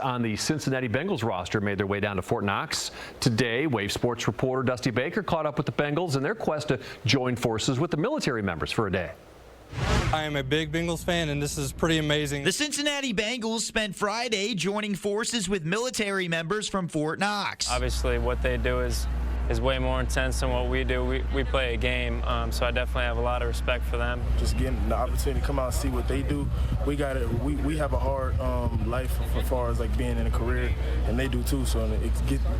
On the Cincinnati Bengals roster made their way down to Fort Knox today. Wave Sports reporter Dusty Baker caught up with the Bengals in their quest to join forces with the military members for a day. I am a big Bengals fan, and this is pretty amazing. The Cincinnati Bengals spent Friday joining forces with military members from Fort Knox. Obviously, what they do is way more intense than what we do. We play a game, so I definitely have a lot of respect for them. Just getting the opportunity to come out and see what they do. We got it. We have a hard life as far as like being in a career, and they do too. So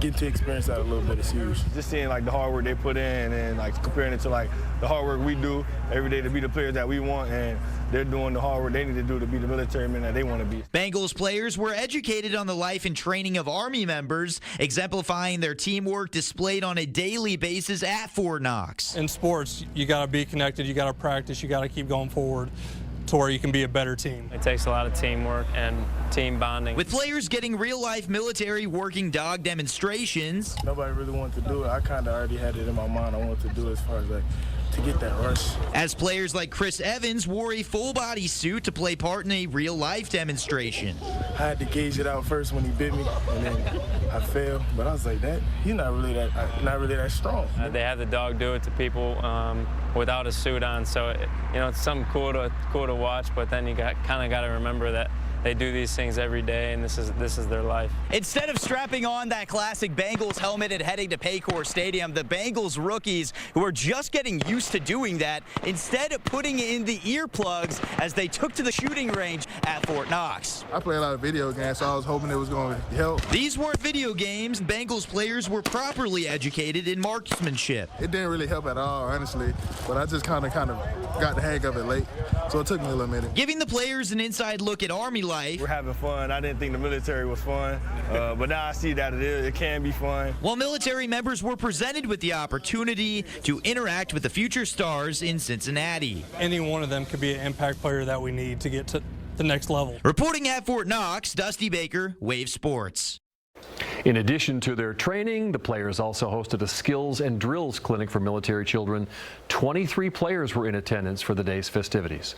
getting to experience that a little bit is huge. Just seeing like the hard work they put in, and like comparing it to like the hard work we do every day to be the players that we want, and they're doing the hard work they need to do to be the military men that they want to be. Bengals players were educated on the life and training of Army members, exemplifying their teamwork displayed on a daily basis at Fort Knox. In sports, you got to be connected, you got to practice, you got to keep going forward to where you can be a better team. It takes a lot of teamwork and team bonding. With players getting real-life military working dog demonstrations. Nobody really wanted to do it. I kind of already had it in my mind. I wanted to do it as far as like to get that rush. As players like Chris Evans wore a full-body suit to play part in a real-life demonstration. I had to gauge it out first when he bit me, and then I failed. But I was like, he's not really that strong. They have the dog do it to people without a suit on, so it's something cool to watch. But then you kind of got to remember that they do these things every day, and this is their life. Instead of strapping on that classic Bengals helmet and heading to Paycor Stadium, the Bengals rookies, who are just getting used to doing that, instead of putting in the earplugs as they took to the shooting range at Fort Knox. I play a lot of video games, so I was hoping it was going to help. These weren't video games. Bengals players were properly educated in marksmanship. It didn't really help at all, honestly, but I just kind of got the hang of it late, so it took me a little minute. Giving the players an inside look at Army life. We're having fun. I didn't think the military was fun, but now I see that it can be fun. While military members were presented with the opportunity to interact with the future stars in Cincinnati. Any one of them could be an impact player that we need to get to the next level. Reporting at Fort Knox, Dusty Baker, Wave Sports. In addition to their training, the players also hosted a skills and drills clinic for military children. 23 players were in attendance for the day's festivities.